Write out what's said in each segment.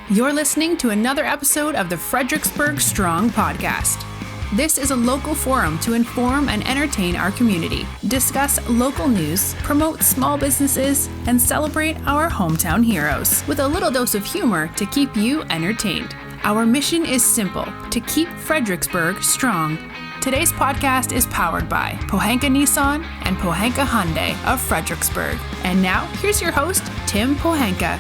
You're listening to another episode of the Fredericksburg Strong podcast. This is a local forum to inform and entertain our community, discuss local news, promote small businesses, and celebrate our hometown heroes with a little dose of humor to keep you entertained. Our mission is simple: to keep Fredericksburg strong. Today's podcast is powered by Pohanka Nissan and Pohanka Hyundai of Fredericksburg. And now, here's your host, Tim Pohanka.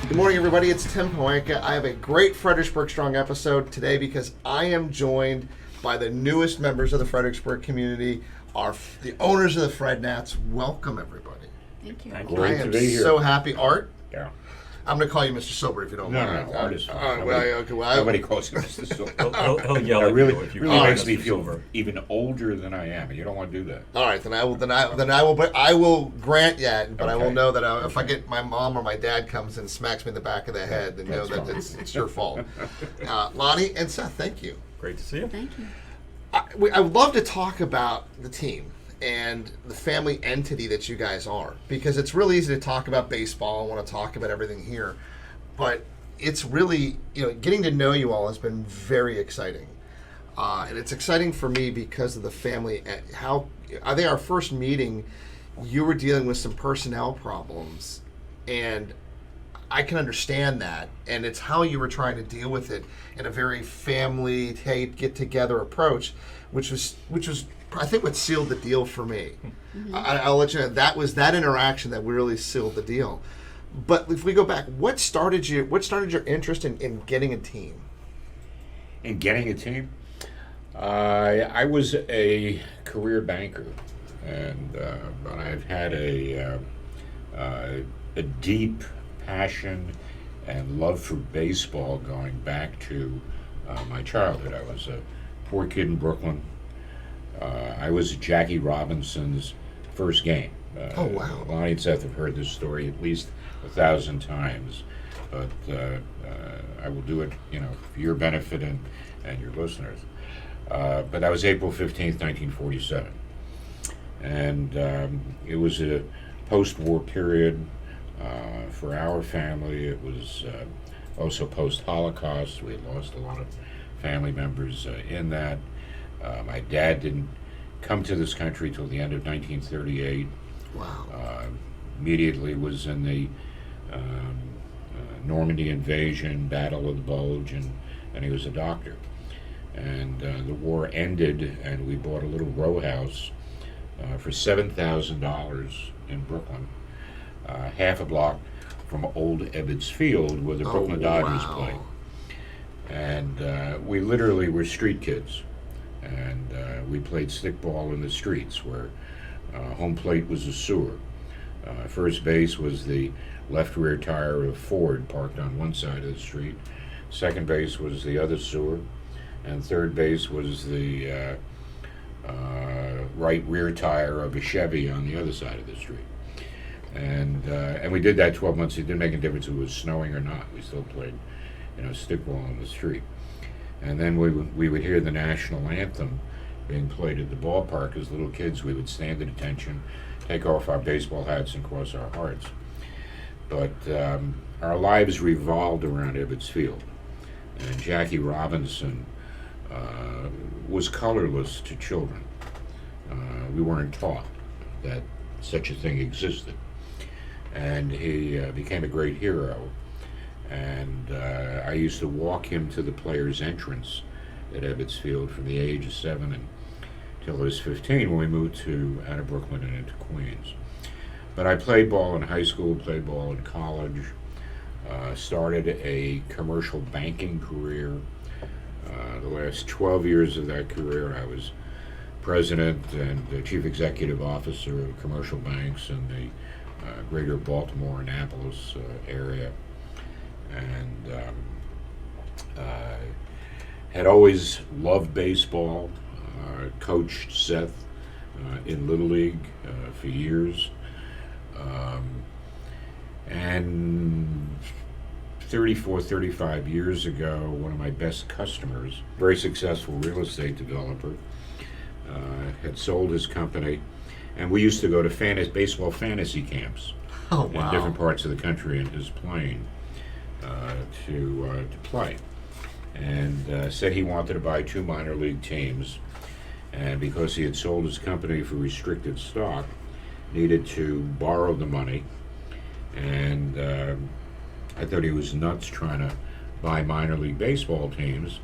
Good morning, everybody. It's Tim Pohanka. I have a great Fredericksburg Strong episode today because I am joined by the newest members of the Fredericksburg community, the owners of the FredNats. Welcome, everybody. Thank you. I am so happy. Art? Yeah. I'm going to call you Mr. Sober if you don't mind. No, Art is fine. Well, Nobody calls him Mr. Sober. He'll yell That at really, you if you really call makes him me Mr. feel Sober. even older than I am. You don't want to do that. All right, then I will grant that, but I will Okay. know that if I get my mom or my dad comes and smacks me in the back of the head, then know that it's your fault. Lonnie and Seth, thank you. Great to see you. Thank you. I would love to talk about the team and the family entity that you guys are, because it's really easy to talk about baseball. I want to talk about everything here, but it's really, getting to know you all has been very exciting. And it's exciting for me because of the family. I think our first meeting, you were dealing with some personnel problems, and I can understand that. And it's how you were trying to deal with it in a very family, get together approach, which was I think what sealed the deal for me. Mm-hmm. I'll let you know that was that interaction that really sealed the deal. But if we go back, what started your interest in getting a team? In getting a team, I was a career banker, and but I've had a deep passion and love for baseball going back to my childhood. I was a poor kid in Brooklyn. I was at Jackie Robinson's first game. Oh, wow. Lonnie and Seth have heard this story at least 1,000 times, but I will do it, for your benefit and your listeners. But that was April 15th, 1947. And it was a post-war period for our family. It was also post-Holocaust. We had lost a lot of family members in that. My dad didn't come to this country till the end of 1938. Wow. Immediately was in the Normandy invasion, Battle of the Bulge, and he was a doctor. And the war ended, and we bought a little row house for $7,000 in Brooklyn, half a block from Old Ebbets Field, where the Brooklyn Dodgers played. And we literally were street kids, and we played stickball in the streets, where home plate was a sewer. First base was the left rear tire of a Ford parked on one side of the street. Second base was the other sewer. And third base was the right rear tire of a Chevy on the other side of the street. And we did that 12 months. It didn't make a difference if it was snowing or not. We still played, stickball on the street. And then we would hear the national anthem being played at the ballpark. As little kids, we would stand at attention, take off our baseball hats, and cross our hearts. But our lives revolved around Ebbets Field. And Jackie Robinson was colorless to children. We weren't taught that such a thing existed. And he became a great hero. And I used to walk him to the players' entrance at Ebbets Field from the age of 7 until I was 15 when we moved out of Brooklyn and into Queens. But I played ball in high school, played ball in college, started a commercial banking career. The last 12 years of that career, I was president and the chief executive officer of commercial banks in the greater Baltimore, Annapolis area. And had always loved baseball, coached Seth in Little League for years. And 35 years ago, one of my best customers, very successful real estate developer, had sold his company, and we used to go to baseball fantasy camps Oh, in wow. different parts of the country in his plane. to play, and said he wanted to buy 2 minor league teams, and because he had sold his company for restricted stock, needed to borrow the money, and I thought he was nuts trying to buy minor league baseball teams,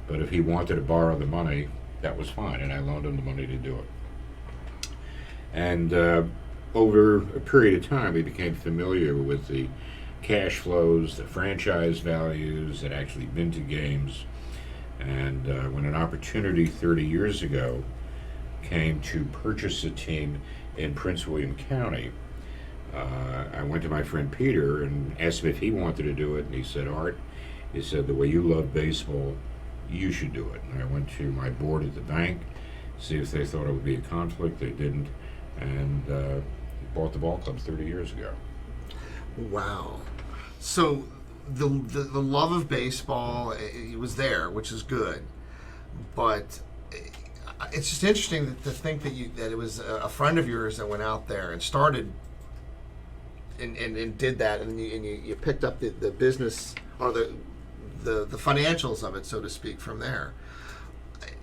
but if he wanted to borrow the money, that was fine, and I loaned him the money to do it. And over a period of time, we became familiar with the cash flows, the franchise values, had actually been to games, and when an opportunity 30 years ago came to purchase a team in Prince William County, I went to my friend Peter and asked him if he wanted to do it, and he said, Art, he said, the way you love baseball, you should do it. And I went to my board at the bank, see if they thought it would be a conflict. They didn't, and bought the ball club 30 years ago. Wow. So the love of baseball, it was there, which is good, but it's just interesting to think that it was a friend of yours that went out there and started and did that, and you picked up the business or the financials of it, so to speak, from there.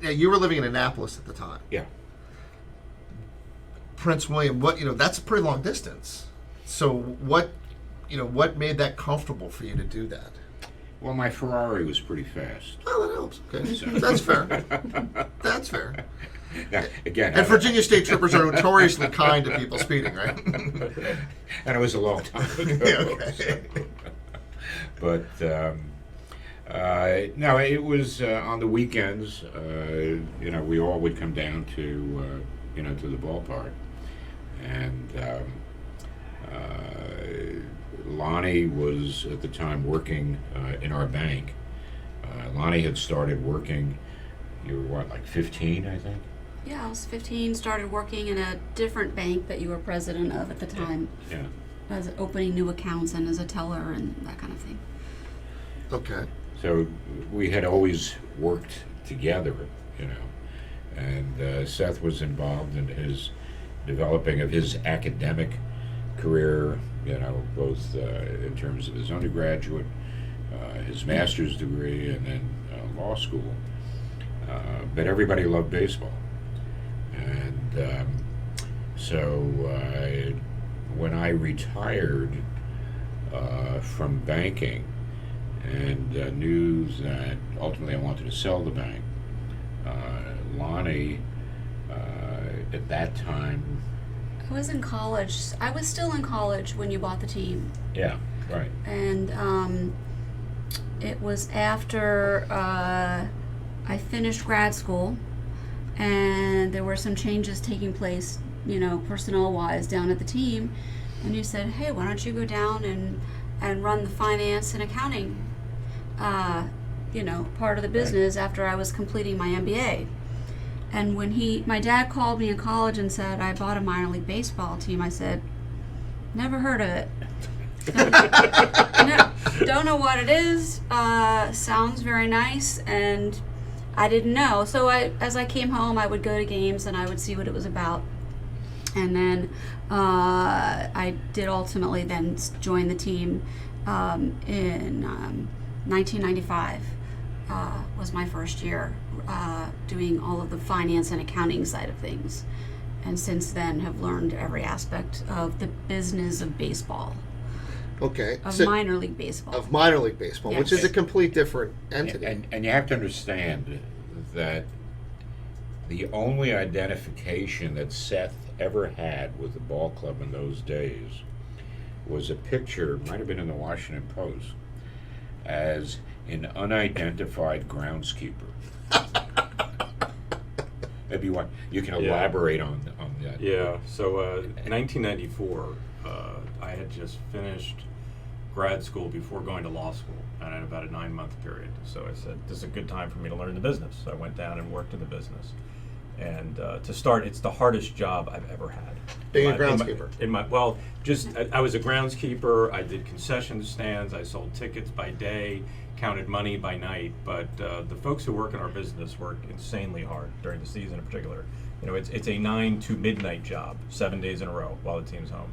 Now, you were living in Annapolis at the time. Yeah. Prince William, that's a pretty long distance. So what made that comfortable for you to do that? Well, my Ferrari was pretty fast. Oh, that helps. Okay, that's fair. That's fair. Now, again, and Virginia State Troopers are notoriously kind to people speeding, right? And it was a long time ago. Yeah, okay. But no, it was on the weekends. We all would come down to to the ballpark, and Lonnie was at the time working in our bank. Lonnie had started working. You were what, like 15, I think? Yeah, I was 15, started working in a different bank that you were president of at the time. Yeah. As opening new accounts and as a teller and that kind of thing. Okay. So we had always worked together, and Seth was involved in his developing of his academic career, both in terms of his undergraduate, his master's degree, and then law school. But everybody loved baseball. And so when I retired from banking and knew that ultimately I wanted to sell the bank, Lonnie, at that time... I was in college. I was still in college when you bought the team. Yeah, right. And it was after I finished grad school, and there were some changes taking place, personnel-wise down at the team, and you said, hey, why don't you go down and run the finance and accounting, part of the business after I was completing my MBA. And when my dad called me in college and said, I bought a minor league baseball team, I said, never heard of it. Don't know what it is, sounds very nice, and I didn't know. So as I came home, I would go to games and I would see what it was about. And then I did ultimately then join the team in 1995. Was my first year doing all of the finance and accounting side of things. And since then have learned every aspect of the business of baseball. Okay. Of minor league baseball. Of minor league baseball, Yes. which is a complete different entity. And you have to understand that the only identification that Seth ever had with the ball club in those days was a picture, might have been in the Washington Post, as an unidentified groundskeeper. Maybe you can elaborate on that. Yeah, so 1994, I had just finished grad school before going to law school, and I had about a 9-month period. So I said, this is a good time for me to learn the business. So I went down and worked in the business. And to start, it's the hardest job I've ever had. Being a groundskeeper? I was a groundskeeper. I did concession stands. I sold tickets by day, counted money by night. But the folks who work in our business work insanely hard during the season in particular. It's a 9 to midnight job, 7 days in a row while the team's home.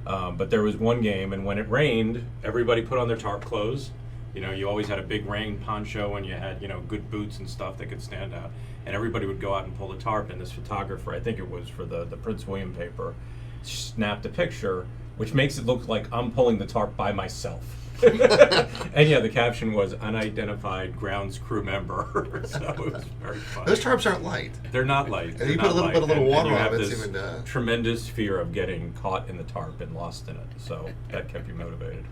But there was one game, and when it rained, everybody put on their tarp clothes. You always had a big rain poncho, and you had, good boots and stuff that could stand out. And everybody would go out and pull the tarp, and this photographer, I think it was for the Prince William paper, snapped a picture, which makes it look like I'm pulling the tarp by myself. And yeah, the caption was unidentified grounds crew member. So it was very funny. Those tarps aren't light. They're not light. And you put a little water you on have it, this it's even tremendous fear of getting caught in the tarp and lost in it. So that kept you motivated.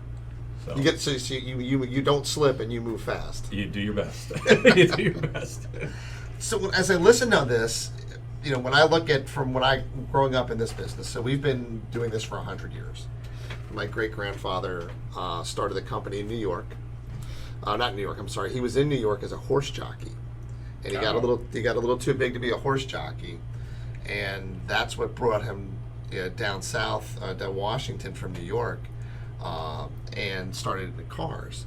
So you don't slip and you move fast. you do your best. You do your best. So as I listen to this, when I look at from when I growing up in this business, so we've been doing this for 100 years. My great-grandfather started the company in New York. Not New York, I'm sorry. He was in New York as a horse jockey. And he got a little too big to be a horse jockey. And that's what brought him down south to Washington from New York and started in cars.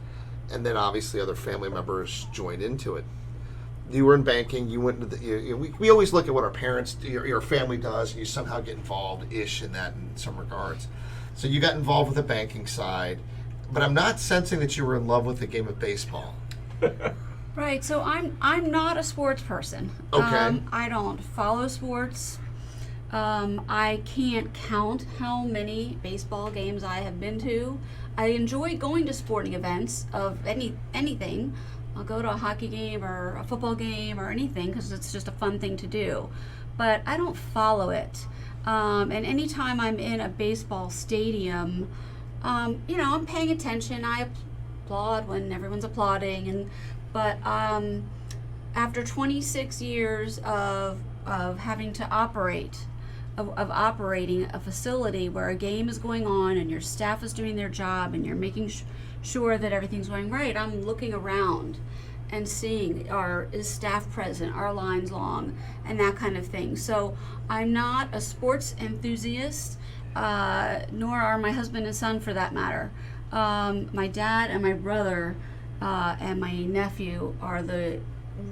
And then obviously other family members joined into it. You were in banking. You went into we always look at what our parents, your family does, and you somehow get involved-ish in that in some regards. So you got involved with the banking side, but I'm not sensing that you were in love with the game of baseball. Right. So I'm not a sports person. Okay. I don't follow sports. I can't count how many baseball games I have been to. I enjoy going to sporting events of anything. I'll go to a hockey game or a football game or anything because it's just a fun thing to do. But I don't follow it. And anytime I'm in a baseball stadium, I'm paying attention. I applaud when everyone's applauding, but after 26 years of having to operate, of operating a facility where a game is going on and your staff is doing their job and you're making sure that everything's going right, I'm looking around and seeing, is staff present, are lines long, and that kind of thing. So I'm not a sports enthusiast, nor are my husband and son for that matter. My dad and my brother and my nephew are the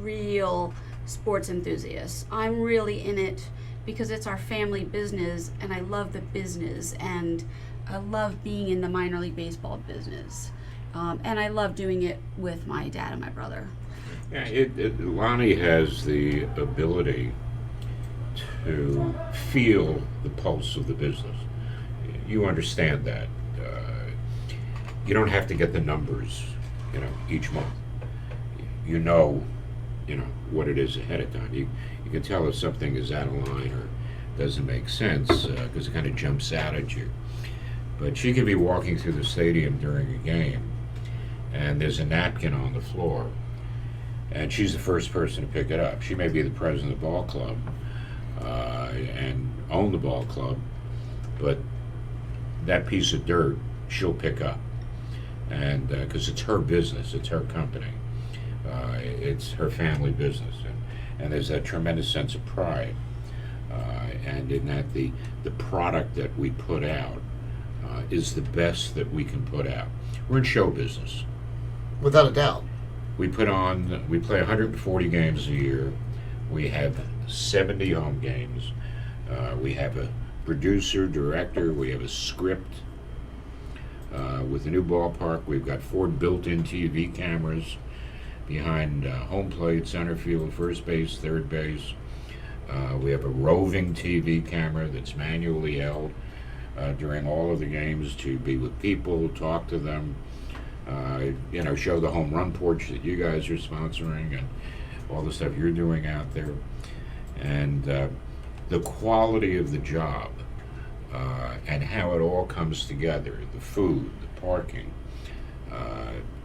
real sports enthusiasts. I'm really in it because it's our family business, and I love the business, and I love being in the minor league baseball business. And I love doing it with my dad and my brother. Yeah, Lonnie has the ability to feel the pulse of the business. You understand that. You don't have to get the numbers, each month. You know what it is ahead of time. You can tell if something is out of line or doesn't make sense because it kind of jumps out at you. But she could be walking through the stadium during a game, and there's a napkin on the floor, and she's the first person to pick it up. She may be the president of the ball club and own the ball club, but that piece of dirt she'll pick up, and because it's her business, it's her company, it's her family business, and there's that tremendous sense of pride, and in that the product that we put out is the best that we can put out. We're in show business. Without a doubt. We play 140 games a year. We have 70 home games. We have a producer, director, we have a script. With the new ballpark, we've got 4 built-in TV cameras behind home plate, center field, first base, third base. We have a roving TV camera that's manually held during all of the games to be with people, talk to them, show the home run porch that you guys are sponsoring and all the stuff you're doing out there. And the quality of the job and how it all comes together, the food, the parking,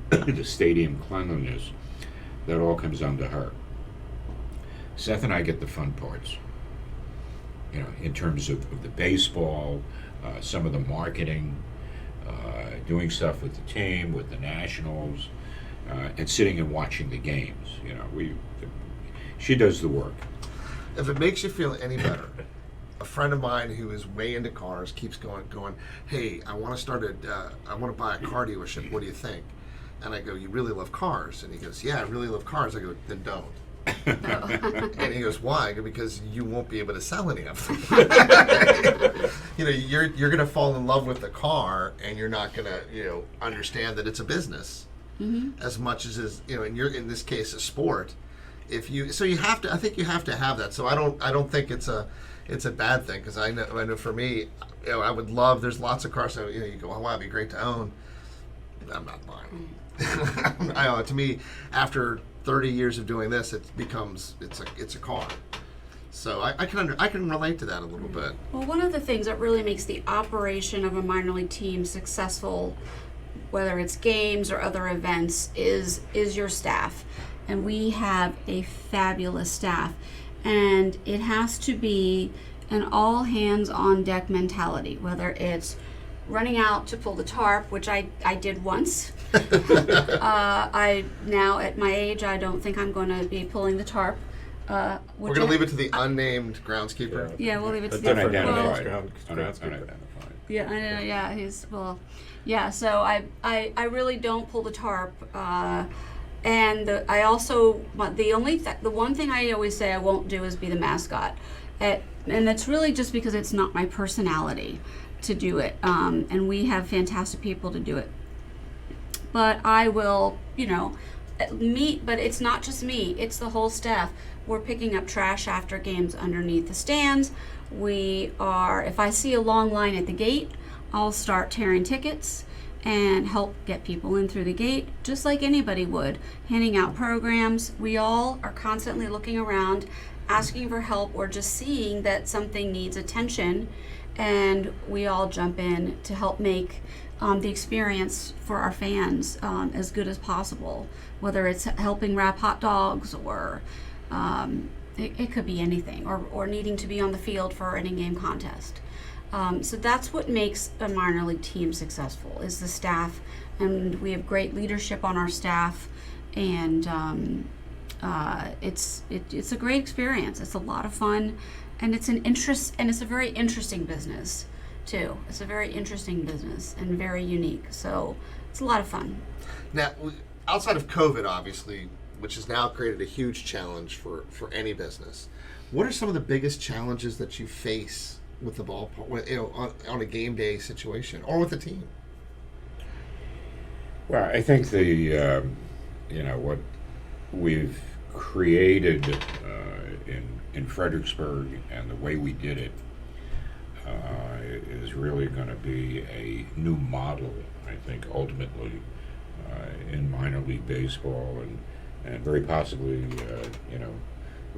the stadium cleanliness, that all comes under her. Seth and I get the fun parts, in terms of the baseball, some of the marketing, doing stuff with the team, with the Nationals, and sitting and watching the games. She does the work. If it makes you feel any better, a friend of mine who is way into cars keeps going, hey, I want to buy a car dealership. What do you think? And I go, you really love cars? And he goes, yeah, I really love cars. I go, then don't. And he goes, why? Because you won't be able to sell any of them. You're going to fall in love with the car, and you're not going to, understand that it's a business as much as in this case, a sport. I think you have to have that. So I don't think it's a bad thing, because I know for me, I would love. There's lots of cars that you go, oh wow, it'd be great to own. I'm not buying. To me, after 30 years of doing this, it's a car. So I can relate to that a little bit. Well, one of the things that really makes the operation of a minor league team successful, whether it's games or other events, is your staff. And we have a fabulous staff. And it has to be an all hands on deck mentality, whether it's running out to pull the tarp, which I did once. I now at my age, I don't think I'm going to be pulling the tarp. We're going to leave it to the unnamed groundskeeper. Yeah, we'll leave it to the Unidentified. Yeah, I know. Yeah, So I really don't pull the tarp. And I also the one thing I always say I won't do is be the mascot, and that's really just because it's not my personality to do it. And we have fantastic people to do it. But I will, but it's not just me, it's the whole staff. We're picking up trash after games underneath the stands. If I see a long line at the gate, I'll start tearing tickets and help get people in through the gate, just like anybody would, handing out programs. We all are constantly looking around, asking for help, or just seeing that something needs attention, and we all jump in to help make the experience for our fans as good as possible, whether it's helping wrap hot dogs, or it could be anything, or needing to be on the field for an in-game contest. So that's what makes a minor league team successful, is the staff, and we have great leadership on our staff, and it's a great experience. It's a lot of fun, and it's a very interesting business too. It's a very interesting business and very unique. So it's a lot of fun. Now, outside of COVID, obviously, which has now created a huge challenge for any business, what are some of the biggest challenges that you face with the ballpark, on a game day situation, or with the team? Well, I think what we've created in Fredericksburg, and the way we did it, is really going to be a new model, I think, ultimately, in minor league baseball, and very possibly,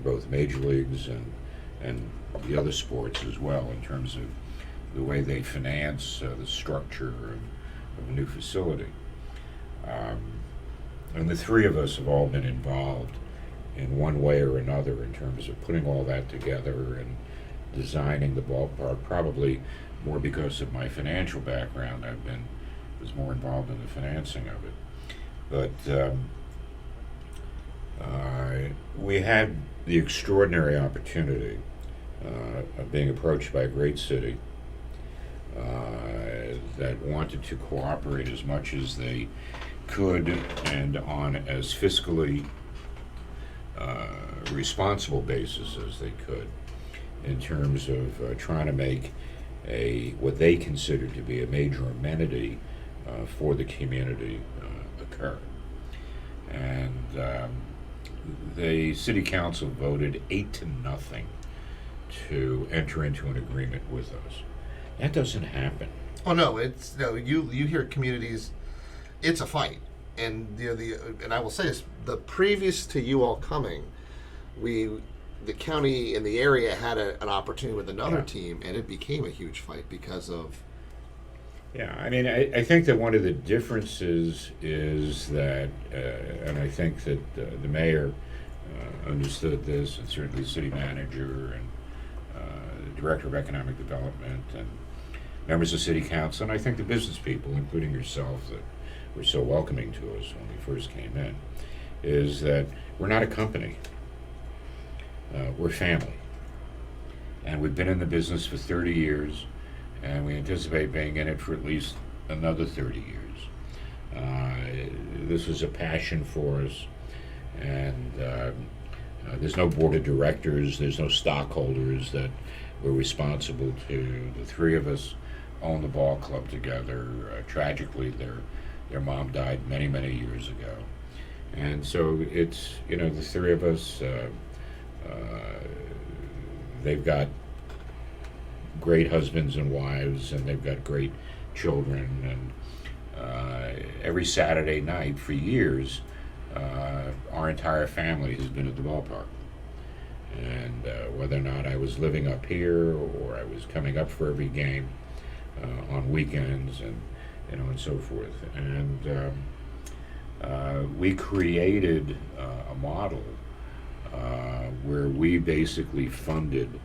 both major leagues and the other sports as well, in terms of the way they finance the structure of a new facility. And the three of us have all been involved in one way or another in terms of putting all that together and designing the ballpark, probably more because of my financial background. Was more involved in the financing of it. But we had the extraordinary opportunity of being approached by a great city that wanted to cooperate as much as they could, and on as fiscally responsible basis as they could, in terms of trying to make what they considered to be a major amenity for the community occur. And the city council voted 8-0 to enter into an agreement with us. That doesn't happen. Oh no, you hear communities, it's a fight. And and I will say this, the previous to you all coming, the county and the area had an opportunity with another team, and it became a huge fight because of. Yeah, I mean, I think that one of the differences is that, and I think that the mayor understood this, and certainly the city manager and the director of economic development and members of city council, and I think the business people, including yourself, that were so welcoming to us when we first came in, is that we're not a company. We're family. And we've been in the business for 30 years, and we anticipate being in it for at least another 30 years. This is a passion for us, and There's no board of directors. There's no stockholders that we're responsible to. The three of us own the ball club together. Tragically, their mom died many, many years ago. And so it's, the three of us, they've got great husbands and wives, and they've got great children. And every Saturday night for years, our entire family has been at the ballpark. And whether or not I was living up here or I was coming up for every game on weekends and so forth. And we created a model where we basically funded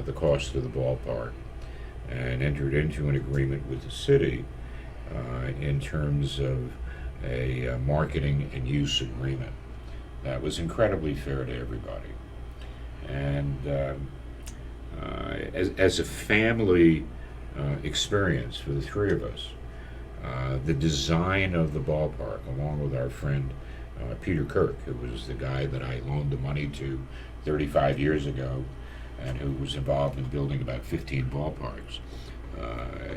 the cost of the ballpark and entered into an agreement with the city in terms of a marketing and use agreement that was incredibly fair to everybody. And as a family experience for the three of us, the design of the ballpark, along with our friend Peter Kirk, who was the guy that I loaned the money to 35 years ago and who was involved in building about 15 ballparks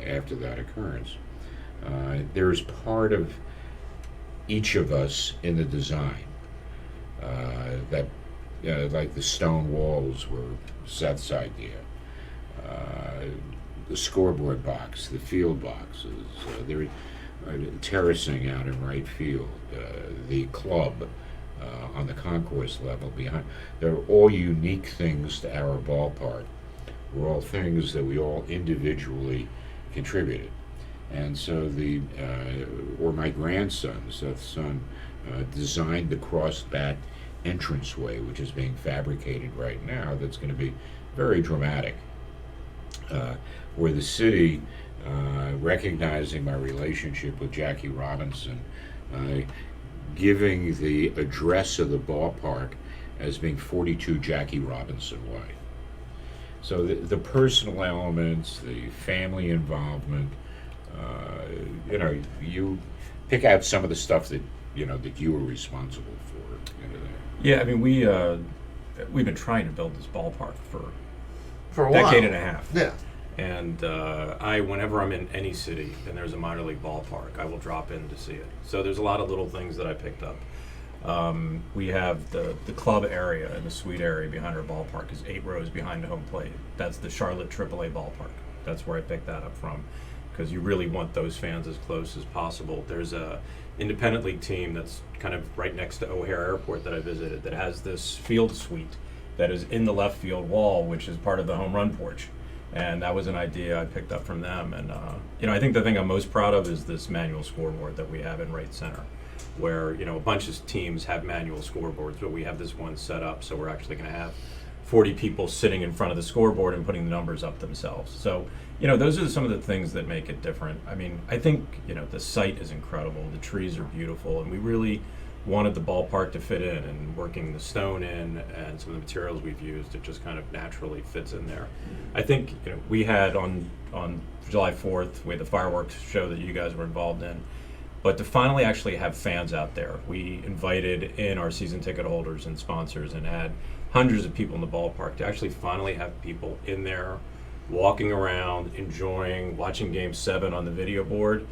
after that occurrence. There's part of each of us in the design that, like the stone walls were Seth's idea. The scoreboard box, the field boxes, there terracing out in right field, the club on the concourse level behind. They're all unique things to our ballpark. We're all things that we all individually contributed. And so my grandson, Seth's son, designed the crossbat entranceway, which is being fabricated right now, that's going to be very dramatic. Where the city, recognizing my relationship with Jackie Robinson, giving the address of the ballpark as being 42 Jackie Robinson Way. So the personal elements, the family involvement, you pick out some of the stuff that you were responsible for. Yeah, I mean, we've been trying to build this ballpark for a decade while. and a half. Yeah. And whenever I'm in any city and there's a minor league ballpark, I will drop in to see it. So there's a lot of little things that I picked up. We have the club area and the suite area behind our ballpark is 8 rows behind the home plate. That's the Charlotte AAA ballpark. That's where I picked that up from, because you really want those fans as close as possible. There's a independent league team that's kind of right next to O'Hare Airport that I visited that has this field suite that is in the left field wall, which is part of the home run porch. And that was an idea I picked up from them. And I think the thing I'm most proud of is this manual scoreboard that we have in right center, where a bunch of teams have manual scoreboards, but we have this one set up, so we're actually going to have 40 people sitting in front of the scoreboard and putting the numbers up themselves. So those are some of the things that make it different. I mean, I think the site is incredible, the trees are beautiful, and we really wanted the ballpark to fit in, and working the stone in and some of the materials we've used, it just kind of naturally fits in there. I think we had on July 4th, we had the fireworks show that you guys were involved in, but to finally actually have fans out there, we invited in our season ticket holders and sponsors and had hundreds of people in the ballpark to actually finally have people in there walking around, enjoying, watching Game 7 on the video board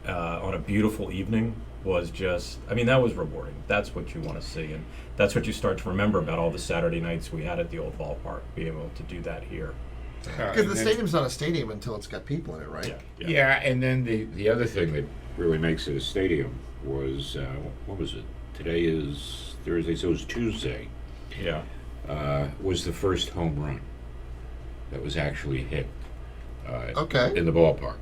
on a beautiful evening was just, that was rewarding. That's what you want to see, and that's what you start to remember about all the Saturday nights we had at the old ballpark, being able to do that here. Because the stadium's not a stadium until it's got people in it, right? Yeah, and then the other thing that really makes it a stadium was, what was it? Today is Thursday, so it was Tuesday. Yeah. Was the first home run that was actually hit Okay. in the ballpark.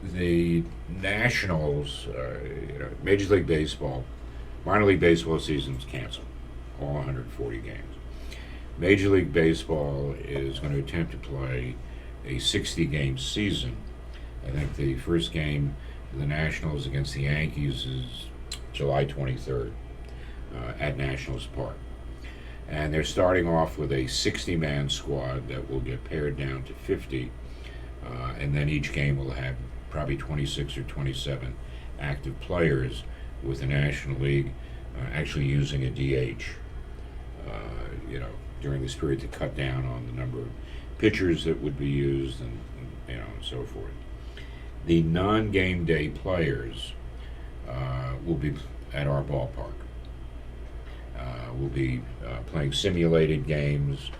The Nationals, Major League Baseball, minor league baseball season's canceled, all 140 games. Major League Baseball is going to attempt to play a 60-game season. I think the first game of the Nationals against the Yankees is July 23rd at Nationals Park. And they're starting off with a 60-man squad that will get pared down to 50, and then each game will have probably 26 or 27 active players, with the National League actually using a DH, during this period to cut down on the number of pitchers that would be used and so forth. The non-game day players will be at our ballpark. We'll be playing simulated games,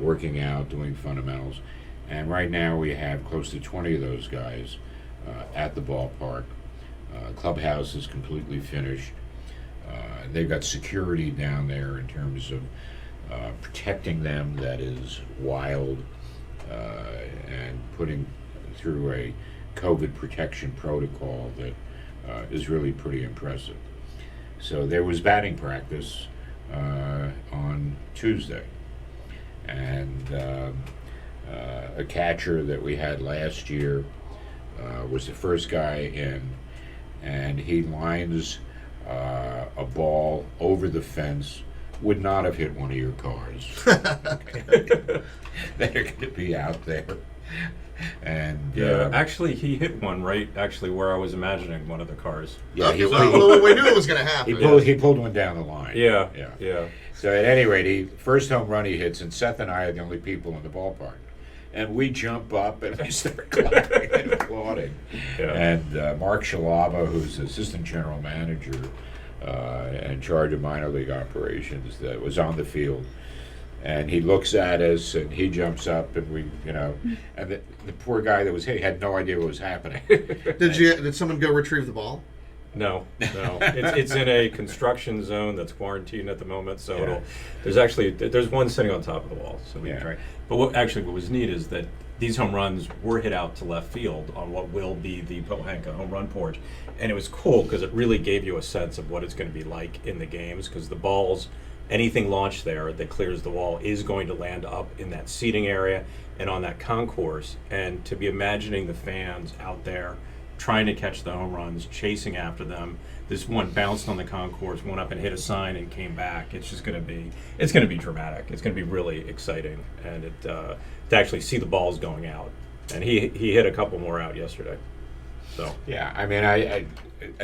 working out, doing fundamentals. And right now we have close to 20 of those guys at the ballpark. Clubhouse is completely finished. They've got security down there in terms of protecting them that is wild, and putting through a COVID protection protocol that is really pretty impressive. So there was batting practice on Tuesday, and a catcher that we had last year was the first guy in, and he lines a ball over the fence. Would not have hit one of your cars. They're going to be out there. And actually, he hit one right where I was imagining one of the cars. Yeah, we knew it was going to happen. He pulled one down the line. Yeah. So at any rate, first home run he hits, and Seth and I are the only people in the ballpark. And we jump up and we start clapping and applauding. Yeah. And Mark Shalaba, who's assistant general manager in charge of minor league operations, that was on the field. And he looks at us and he jumps up, and we, and the poor guy that was hit had no idea what was happening. Did someone go retrieve the ball? No. It's in a construction zone that's quarantined at the moment, so there's one sitting on top of the wall, so we can try. But what was neat is that these home runs were hit out to left field on what will be the Pohanka home run porch, and it was cool because it really gave you a sense of what it's going to be like in the games, because the balls, anything launched there that clears the wall is going to land up in that seating area and on that concourse, and to be imagining the fans out there trying to catch the home runs, chasing after them. This one bounced on the concourse, went up and hit a sign and came back. It's going to be dramatic. It's going to be really exciting, and to actually see the balls going out. And he hit a couple more out yesterday. So yeah, I mean, I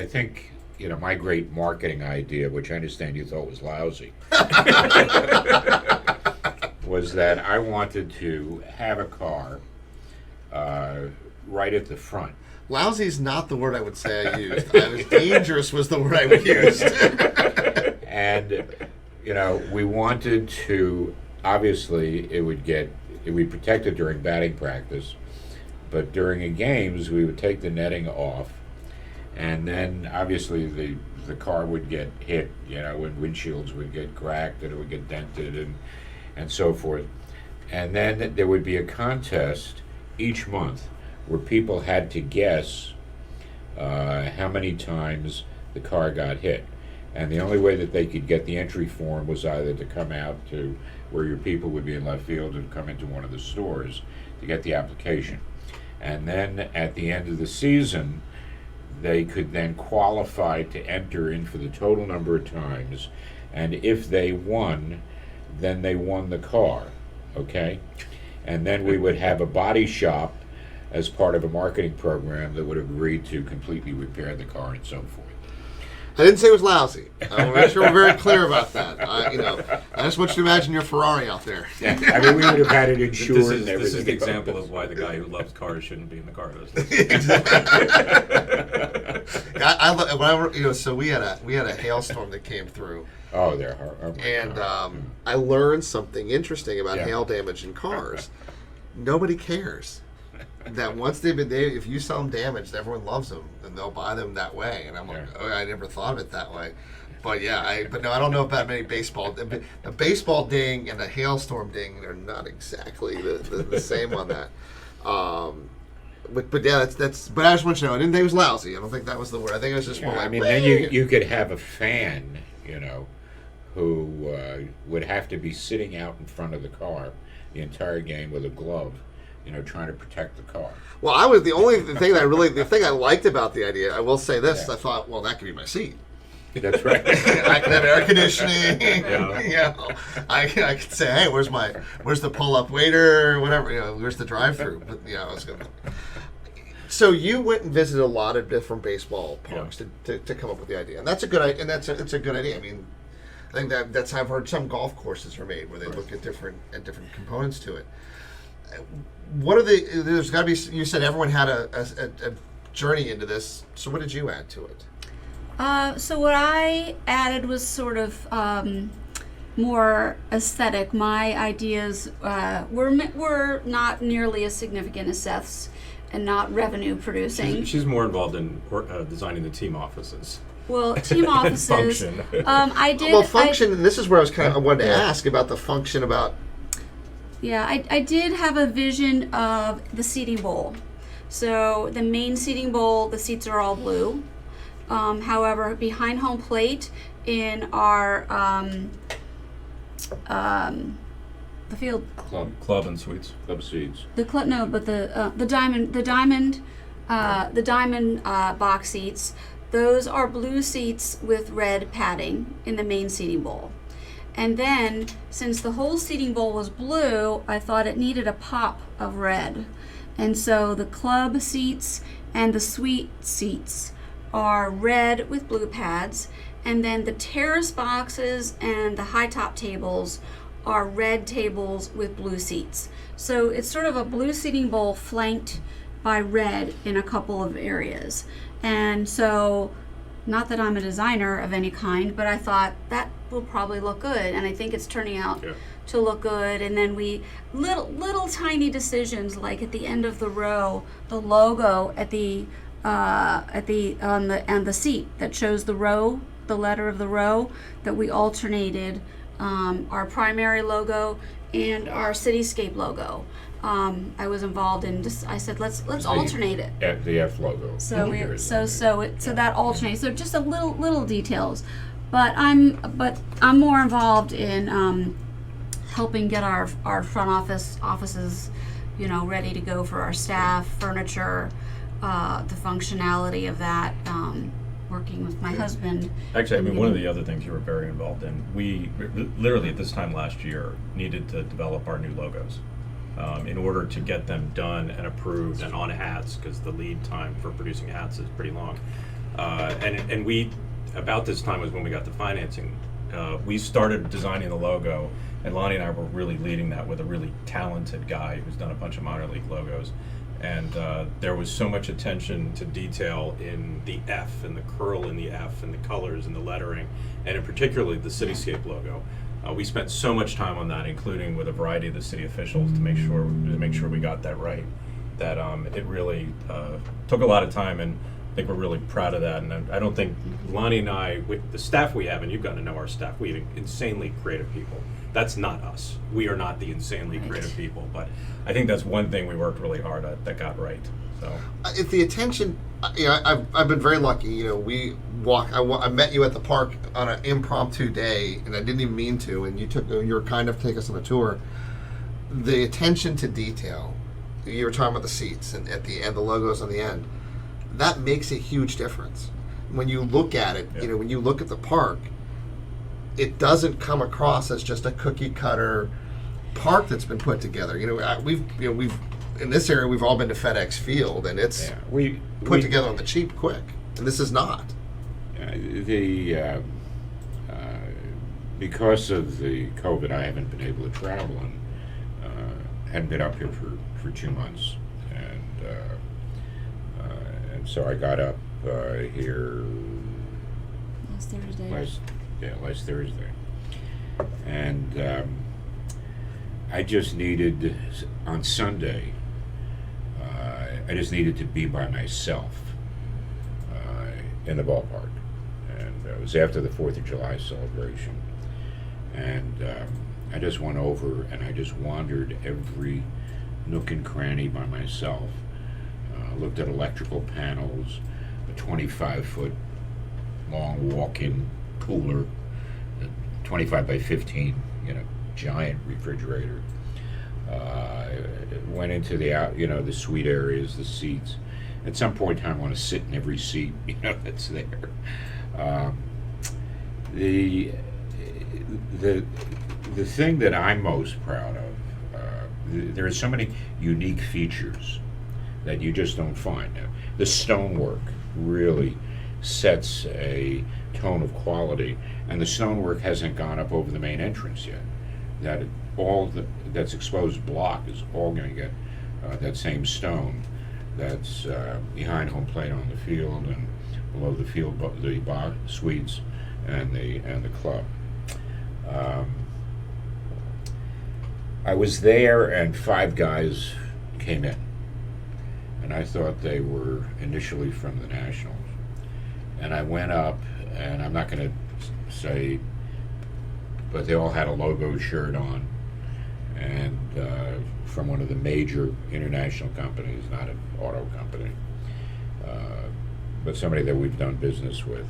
think my great marketing idea, which I understand you thought was lousy, was that I wanted to have a car right at the front. Lousy is not the word I would say I used. Dangerous was the word I would use. And, we wanted to, obviously, it would be protected during batting practice, but during the games, we would take the netting off, and then, obviously, the car would get hit, when windshields would get cracked, and it would get dented, and so forth. And then there would be a contest each month where people had to guess how many times the car got hit. And the only way that they could get the entry form was either to come out to where your people would be in left field and come into one of the stores to get the application. And then at the end of the season, they could then qualify to enter in for the total number of times. And if they won, then they won the car, okay? And then we would have a body shop as part of a marketing program that would agree to completely repair the car and so forth. I didn't say it was lousy. I want to make sure we're very clear about that. I just want you to imagine your Ferrari out there. Yeah, I mean, we would have had it insured and everything. This is the example of why the guy who loves cars shouldn't be in the car business. So we had a hailstorm that came through. Oh, they're hard. And I learned something interesting about hail damage in cars. Nobody cares. That once if you sell them damaged, everyone loves them, and they'll buy them that way. And I'm like, I never thought of it that way. But I don't know about many baseball. A baseball ding and a hailstorm ding are not exactly the same on that. But yeah, that's. But I just want you to know, I didn't think it was lousy. I don't think that was the word. I think it was just more like. I mean, then you could have a fan, who would have to be sitting out in front of the car the entire game with a glove, trying to protect the car. Well, the thing I liked about the idea, I will say this, I thought, well, that could be my seat. That's right. I could have air conditioning. I could say, hey, where's the pull-up waiter, or whatever, where's the drive-through? But I was gonna. So you went and visited a lot of different baseball parks to come up with the idea, and that's a good idea. And it's a good idea. I mean, I think that's I've heard some golf courses are made where they look at different components to it. What are there's got to be. You said everyone had a journey into this. So what did you add to it? So what I added was sort of more aesthetic. My ideas were not nearly as significant as Seth's, and not revenue producing. She's more involved in designing the team offices. Well, team offices. Function. I did. Well, function. And this is where I wanted to ask about the function about. Yeah, I did have a vision of the seating bowl. So the main seating bowl, the seats are all blue. However, behind home plate in our the field Club and suites. Club seats. the diamond box seats, those are blue seats with red padding in the main seating bowl. And then, since the whole seating bowl was blue, I thought it needed a pop of red. And so the club seats and the suite seats are red with blue pads, and then the terrace boxes and the high top tables are red tables with blue seats. So it's sort of a blue seating bowl flanked by red in a couple of areas. And so, not that I'm a designer of any kind, but I thought that will probably look good, and I think it's turning out to look good. And then we little tiny decisions, like at the end of the row, the logo on the seat that shows the row, the letter of the row, that we alternated our primary logo and our cityscape logo. I was involved in I said let's alternate it. The F logo. So that alternates. So just a little details, but I'm more involved in helping get our front offices, ready to go for our staff, furniture, the functionality of that. Working with my husband. Actually, I mean, one of the other things you were very involved in, we literally at this time last year needed to develop our new logos in order to get them done and approved and on hats, because the lead time for producing hats is pretty long. And we, about this time was when we got the financing. We started designing the logo, and Lonnie and I were really leading that with a really talented guy who's done a bunch of minor league logos. And there was so much attention to detail in the F and the curl in the F and the colors and the lettering, and in particularly the cityscape logo. We spent so much time on that, including with a variety of the city officials, to make sure we got that right. That it really took a lot of time, and I think we're really proud of that. And I don't think Lonnie and I, with the staff we have, and you've gotten to know our staff, we have insanely creative people. That's not us. We are not the insanely creative people, but I think that's one thing we worked really hard at that got right. So if the attention, I've been very lucky. I met you at the park on an impromptu day, and I didn't even mean to. And you were kind enough to take us on a tour. The attention to detail. You were talking about the seats and at the end, the logos on the end. That makes a huge difference when you look at it. Yeah. When you look at the park, it doesn't come across as just a cookie cutter park that's been put together. We've in this area we've all been to FedEx Field, and it's put together on the cheap quick, and this is not. Because of the COVID, I haven't been able to travel, and hadn't been up here for 2 months, and so I got up here last Thursday, and I just needed on Sunday. I just needed to be by myself in the ballpark, and it was after the 4th of July celebration, and I just went over and I just wandered every nook and cranny by myself. Looked at electrical panels, a 25-foot long walk-in cooler, 25 by 15, giant refrigerator. Went into the suite areas, the seats. At some point in time, I want to sit in every seat, that's there. The thing that I'm most proud of, there are so many unique features that you just don't find. Now, the stonework really sets a tone of quality, and the stonework hasn't gone up over the main entrance yet. That's exposed block is all going to get that same stone that's behind home plate on the field and below the field, the bar suites and the club. I was there, and 5 guys came in, and I thought they were initially from the Nationals. And I went up, and I'm not going to say, but they all had a logo shirt on, and from one of the major international companies, not an auto company, but somebody that we've done business with.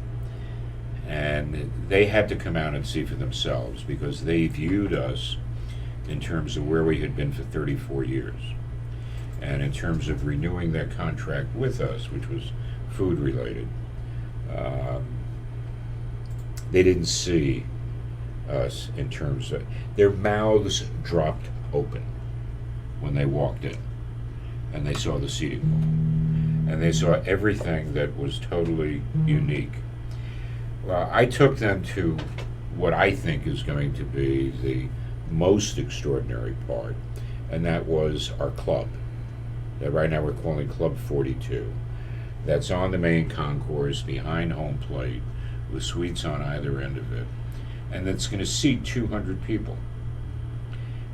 And they had to come out and see for themselves, because they viewed us in terms of where we had been for 34 years, and in terms of renewing their contract with us, which was food related. They didn't see us in terms of, their mouths dropped open when they walked in, and they saw the seating pool, and they saw everything that was totally unique. Well, I took them to what I think is going to be the most extraordinary part, and that was our club, that right now we're calling Club 42. That's on the main concourse behind home plate with suites on either end of it, and that's going to seat 200 people,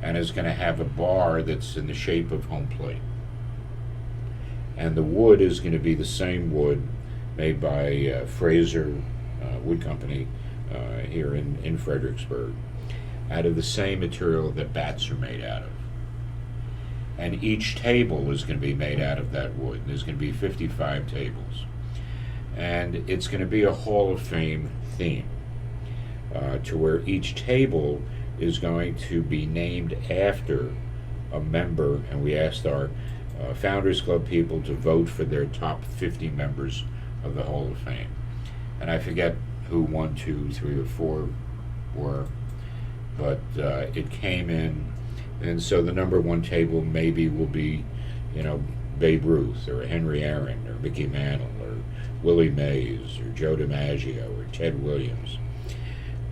and is going to have a bar that's in the shape of home plate, and the wood is going to be the same wood made by Fraser Wood Company here in Fredericksburg, out of the same material that bats are made out of. And each table is going to be made out of that wood. There's going to be 55 tables. And it's going to be a Hall of Fame theme, to where each table is going to be named after a member, and we asked our Founders Club people to vote for their top 50 members of the Hall of Fame. And I forget who 1, 2, 3, or 4 were, but it came in, and so the number 1 table maybe will be, Babe Ruth, or Henry Aaron, or Mickey Mantle, or Willie Mays, or Joe DiMaggio, or Ted Williams.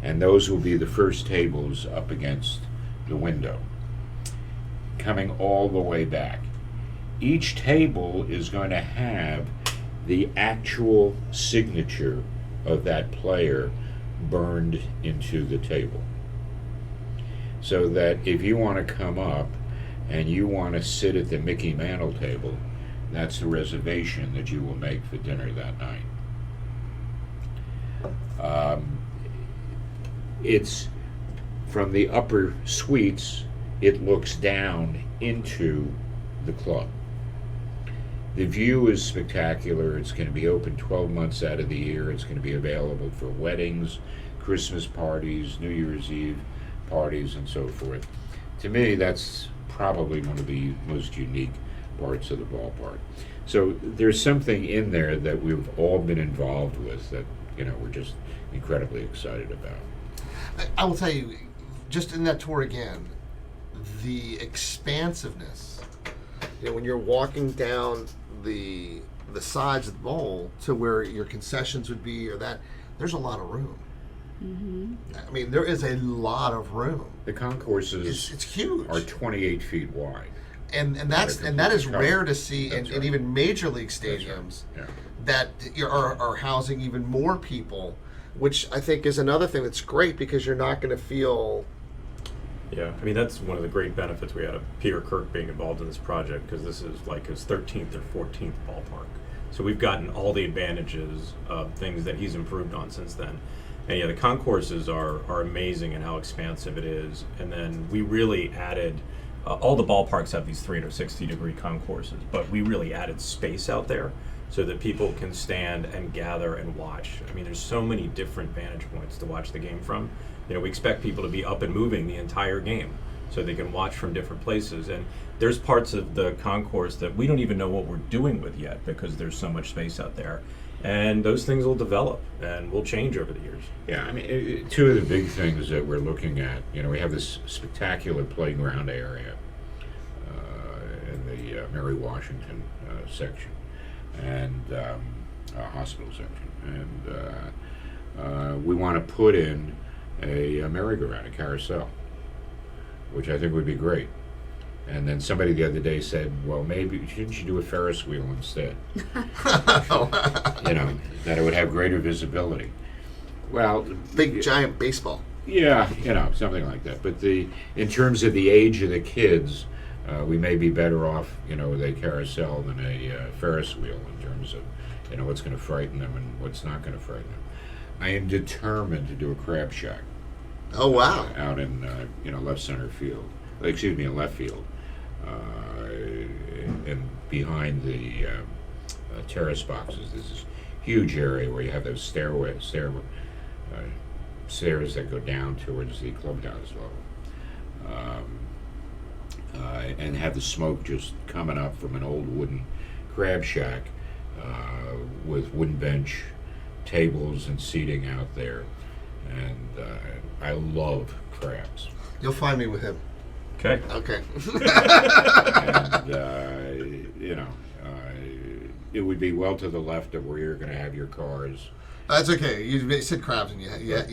And those will be the first tables up against the window, coming all the way back. Each table is going to have the actual signature of that player burned into the table. So that if you want to come up and you want to sit at the Mickey Mantle table, that's the reservation that you will make for dinner that night. It's from the upper suites, it looks down into the club. The view is spectacular. It's going to be open 12 months out of the year. It's going to be available for weddings, Christmas parties, New Year's Eve parties, and so forth. To me, that's probably one of the most unique parts of the ballpark. So there's something in there that we've all been involved with that, we're just incredibly excited about. I will tell you, just in that tour again, the expansiveness, when you're walking down the sides of the bowl to where your concessions would be, or that, there's a lot of room. Mm-hmm. I mean, there is a lot of room. The concourses it's huge. Are 28 feet wide, and that is rare to see in even major league stadiums that are housing even more people, which I think is another thing that's great, because you're not going to feel. Yeah, I mean, that's one of the great benefits we had of Peter Kirk being involved in this project, because this is like his 13th or 14th ballpark. So we've gotten all the advantages of things that he's improved on since then. And yeah, the concourses are amazing in how expansive it is. And then we really added, all the ballparks have these 360-degree concourses, but we really added space out there so that people can stand and gather and watch. I mean, there's so many different vantage points to watch the game from. We expect people to be up and moving the entire game so they can watch from different places. And there's parts of the concourse that we don't even know what we're doing with yet, because there's so much space out there. And those things will develop and will change over the years. Yeah, I mean, two of the big things that we're looking at, we have this spectacular playground area in the Mary Washington section and hospital section, and we want to put in a merry-go-round, a carousel, which I think would be great. And then somebody the other day said, well, maybe shouldn't you do a Ferris wheel instead? That it would have greater visibility. Well, Big giant baseball. yeah, something like that. But in terms of the age of the kids, we may be better off, with a carousel than a Ferris wheel in terms of, what's going to frighten them and what's not going to frighten them. I am determined to do a crab shack. Oh, wow. Out in, left center field. In left field. And behind the terrace boxes, there's this huge area where you have those stairs that go down towards the clubhouse level, and have the smoke just coming up from an old wooden crab shack with wooden bench, tables, and seating out there. And I love crabs. You'll find me with him. Okay. Okay. And, it would be well to the left of where you're going to have your cars. That's okay. You said crabs, and you had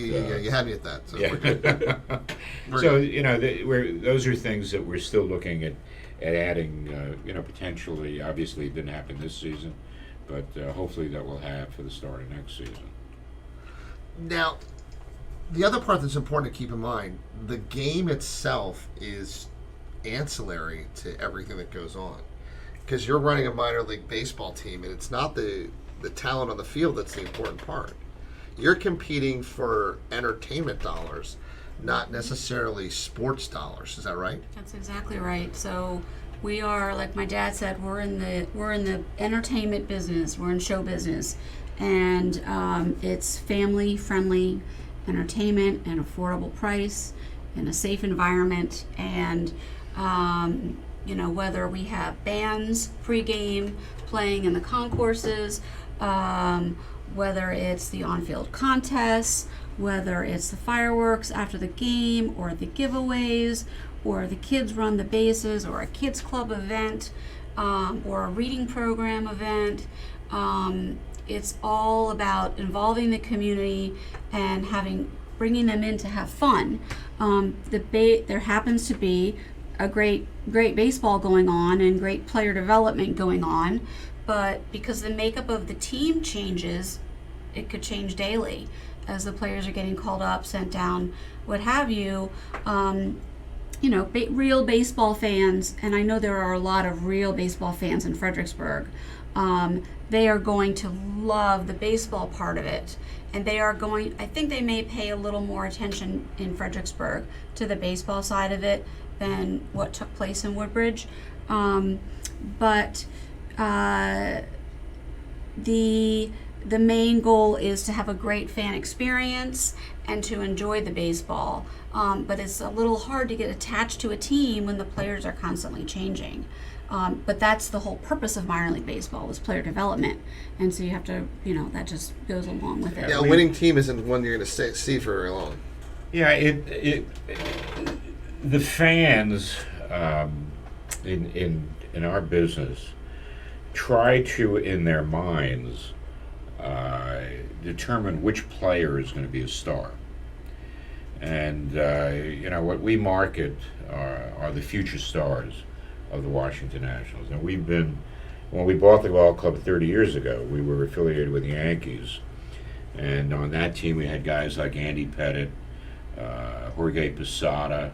me at that. So Yeah. we're good. So, those are things that we're still looking at adding, potentially. Obviously, it didn't happen this season, but hopefully that will have for the start of next season. Now, the other part that's important to keep in mind, the game itself is ancillary to everything that goes on. Because you're running a minor league baseball team, and it's not the talent on the field that's the important part. You're competing for entertainment dollars, not necessarily sports dollars. Is that right? That's exactly right. So we are, like my dad said, we're in the entertainment business. We're in show business, and it's family friendly entertainment, an affordable price, in a safe environment, and whether we have bands pregame playing in the concourses, whether it's the on-field contests, whether it's the fireworks after the game, or the giveaways, or the kids run the bases, or a kids club event, or a reading program event. It's all about involving the community and bringing them in to have fun. There happens to be a great baseball going on and great player development going on, but because the makeup of the team changes, it could change daily as the players are getting called up, sent down, what have you. Real baseball fans, and I know there are a lot of real baseball fans in Fredericksburg, they are going to love the baseball part of it. And I think they may pay a little more attention in Fredericksburg to the baseball side of it than what took place in Woodbridge. But the main goal is to have a great fan experience and to enjoy the baseball. But it's a little hard to get attached to a team when the players are constantly changing. But that's the whole purpose of minor league baseball, is player development. And so you have to, that just goes along with it. Yeah, a winning team isn't one you're going to see for very long. Yeah, the fans in our business try to, in their minds, determine which player is going to be a star. And what we market are the future stars of the Washington Nationals. And when we bought the ball club 30 years ago, we were affiliated with the Yankees. And on that team we had guys like Andy Pettit, Jorge Posada,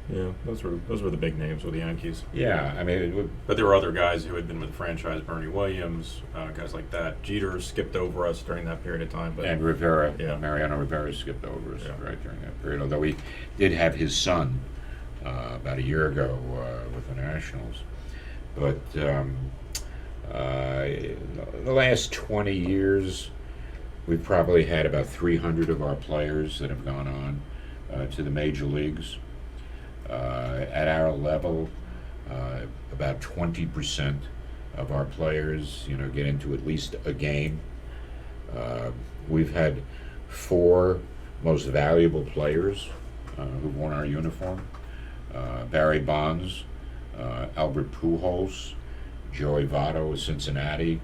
Yeah, those were the big names with the Yankees. Yeah, I mean, but there were other guys who had been with the franchise, Bernie Williams, guys like that. Jeter skipped over us during that period of time. But and Rivera, yeah. Mariano Rivera skipped over us right during that period. Although he did have his son about a year ago with the Nationals. But the last 20 years, we've probably had about 300 of our players that have gone on to the major leagues. At our level, about 20% of our players, get into at least a game. We've had 4 most valuable players who've worn our uniform. Barry Bonds, Albert Pujols, Joey Votto of Cincinnati,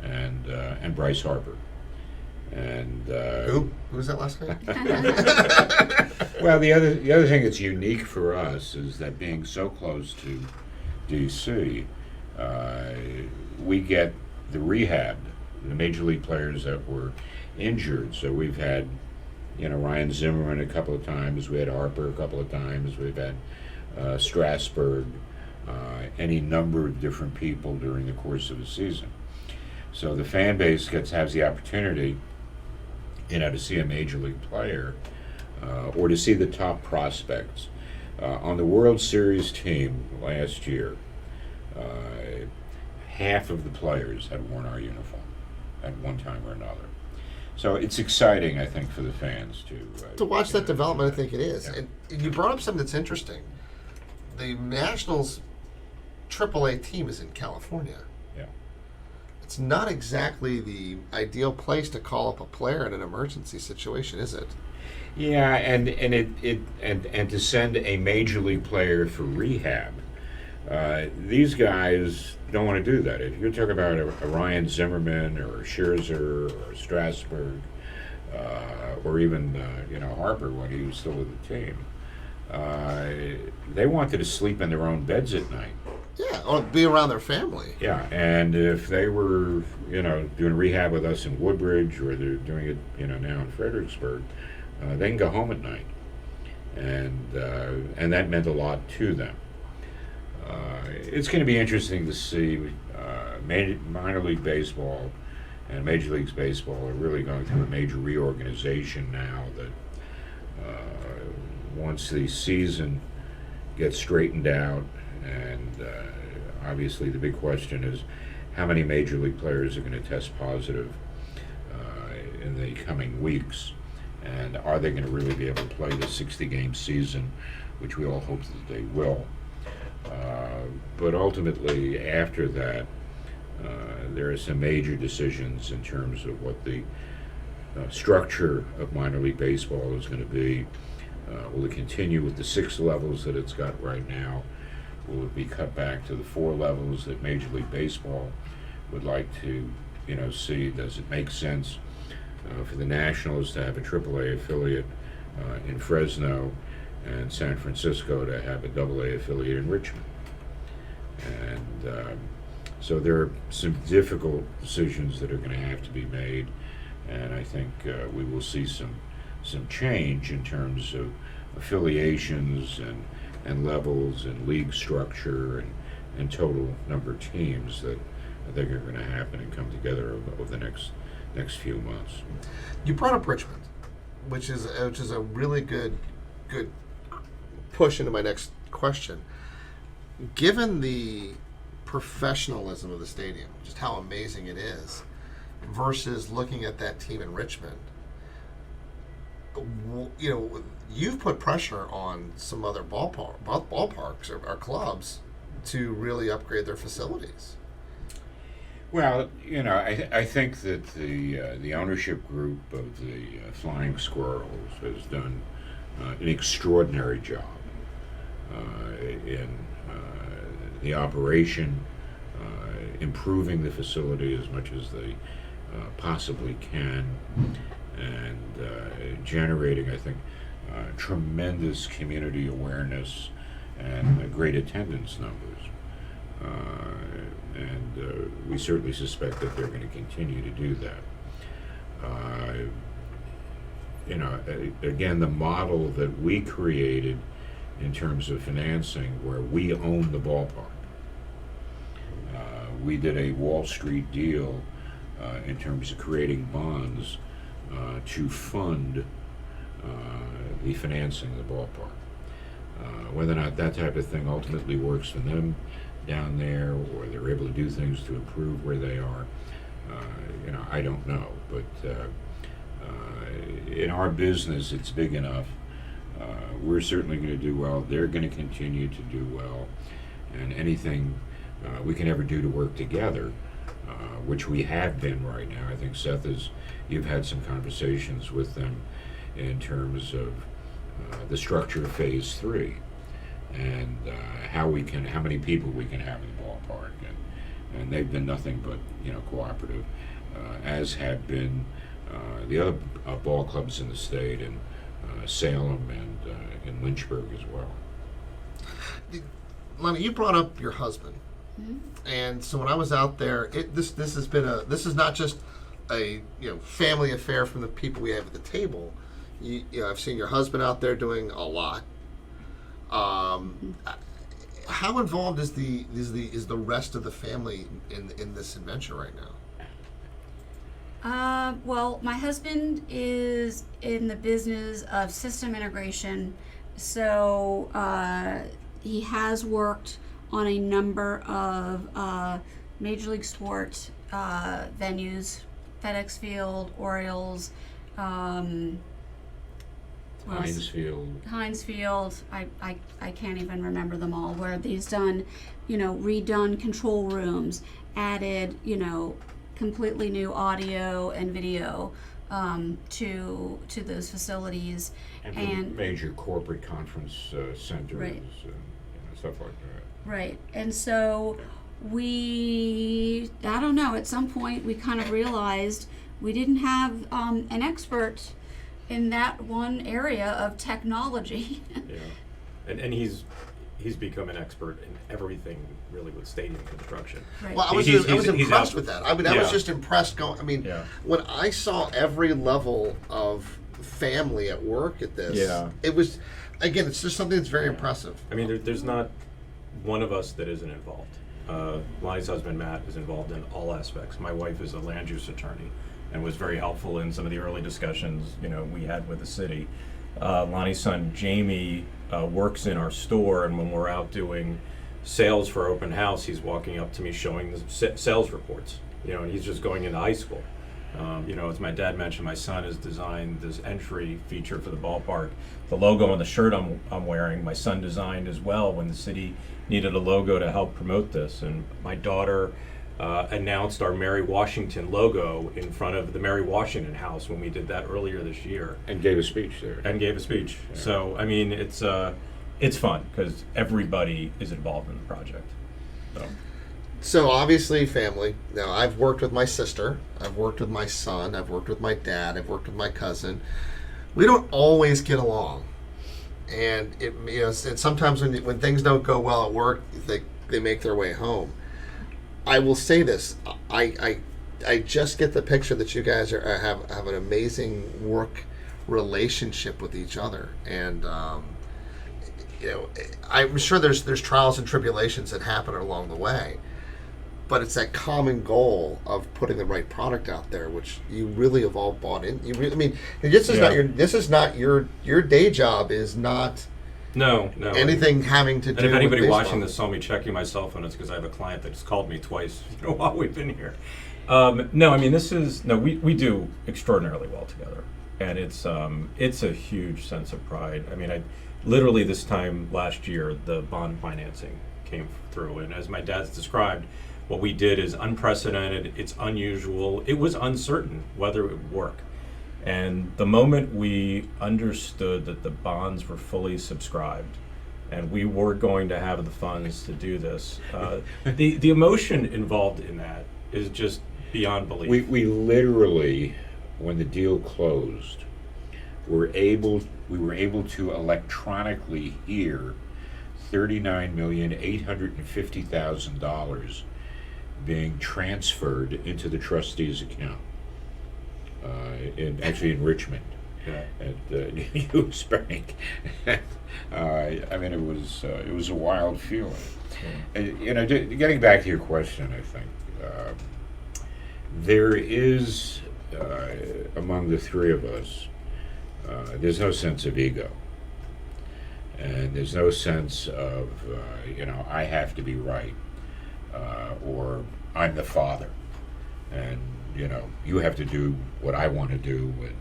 and Bryce Harper. And who's that last guy? well, the other thing that's unique for us is that being so close to DC, we get the rehab, the major league players that were injured. So we've had, Ryan Zimmerman a couple of times. We had Harper a couple of times. We've had Strasburg, any number of different people during the course of the season. So the fan base has the opportunity, to see a major league player or to see the top prospects. On the World Series team last year, half of the players had worn our uniform at one time or another. So it's exciting, I think, for the fans to watch that development. I think it is. Yeah. And you brought up something that's interesting. The Nationals AAA team is in California. Yeah. It's not exactly the ideal place to call up a player in an emergency situation, is it? Yeah, and to send a major league player for rehab, these guys don't want to do that. If you're talking about a Ryan Zimmerman or a Scherzer or a Strasburg, or even Harper when he was still with the team, they wanted to sleep in their own beds at night. Yeah, or be around their family. Yeah, and if they were, doing rehab with us in Woodbridge, or they're doing it, now in Fredericksburg, they can go home at night, and that meant a lot to them. It's going to be interesting to see minor league baseball and Major League Baseball are really going through a major reorganization now. That once the season gets straightened out, and obviously the big question is how many major league players are going to test positive in the coming weeks, and are they going to really be able to play the 60-game season, which we all hope that they will. But ultimately, after that, there are some major decisions in terms of what the structure of minor league baseball is going to be. Will it continue with the 6 levels that it's got right now? Will it be cut back to the 4 levels that Major League Baseball would like to, see? Does it make sense for the Nationals to have a AAA affiliate in Fresno, and San Francisco to have a AA affiliate in Richmond? And so there are some difficult decisions that are going to have to be made, and I think we will see some change in terms of affiliations and levels and league structure and total number of teams that I think are going to happen and come together over the next few months. You brought up Richmond, which is a really good push into my next question. Given the professionalism of the stadium, just how amazing it is, versus looking at that team in Richmond, you've put pressure on some other ballparks or clubs to really upgrade their facilities. Well, I think that the ownership group of the Flying Squirrels has done an extraordinary job in the operation, improving the facility as much as they possibly can, and generating, I think, tremendous community awareness and great attendance numbers. And we certainly suspect that they're going to continue to do that. Again, the model that we created in terms of financing, where we own the ballpark. We did a Wall Street deal in terms of creating bonds to fund the financing of the ballpark. Whether or not that type of thing ultimately works for them down there, or they're able to do things to improve where they are, I don't know. But in our business, it's big enough. We're certainly going to do well. They're going to continue to do well. And anything we can ever do to work together, which we have been right now. I think, Seth, you've had some conversations with them in terms of the structure of Phase 3, and how many people we can have in the ballpark, and they've been nothing but cooperative, as have been the other ball clubs in the state, in Salem and in Lynchburg as well. Lenny, you brought up your husband, and so when I was out there, this is not just a family affair from the people we have at the table. I've seen your husband out there doing a lot. How involved is the rest of the family in this adventure right now? Well, my husband is in the business of system integration, so he has worked on a number of Major League Sport venues, FedEx Field, Orioles, Heinz Field. I can't even remember them all. Where he's done, redone control rooms, added, completely new audio and video to those facilities, and major corporate conference centers, right. Stuff like that. Right, and so I don't know, at some point we kind of realized we didn't have an expert in that one area of technology. Yeah, and he's become an expert in everything really with stadium construction. Right. Well, I was impressed with that. I was just impressed when I saw every level of family at work at this, it was, again, it's just something that's very impressive. I mean, there's not one of us that isn't involved. Lonnie's husband, Matt, is involved in all aspects. My wife is a land use attorney and was very helpful in some of the early discussions, we had with the city. Lonnie's son, Jamie, works in our store, and when we're out doing sales for open house, he's walking up to me showing the sales reports, and he's just going into high school. As my dad mentioned, my son has designed this entry feature for the ballpark. The logo on the shirt I'm wearing, my son designed as well when the city needed a logo to help promote this. And my daughter announced our Mary Washington logo in front of the Mary Washington House when we did that earlier this year. And gave a speech there. Yeah. So, I mean, it's fun because everybody is involved in the project. So obviously family. Now I've worked with my sister, I've worked with my son, I've worked with my dad, I've worked with my cousin. We don't always get along, and and sometimes when things don't go well at work, they make their way home. I will say this: I just get the picture that you guys have an amazing work relationship with each other, and I'm sure there's trials and tribulations that happen along the way. But it's that common goal of putting the right product out there, which you really have all bought in. This is not your day job. Is not no anything having to do. And if anybody with watching this saw me checking my cell phone, it's because I have a client that's called me twice while we've been here. We do extraordinarily well together, and it's a huge sense of pride. I mean, literally this time last year, the bond financing came through, and as my dad's described, what we did is unprecedented, it's unusual, it was uncertain whether it would work. And the moment we understood that the bonds were fully subscribed and we were going to have the funds to do this, the emotion involved in that is just beyond belief. We literally, when the deal closed, we were able to electronically hear $39,850,000 being transferred into the trustee's account, in Richmond, at U.S. Bank. It was a wild feeling. And, getting back to your question, I think there is among the three of us, there's no sense of ego, and there's no sense of I have to be right. Or I'm the father, and you have to do what I want to do, and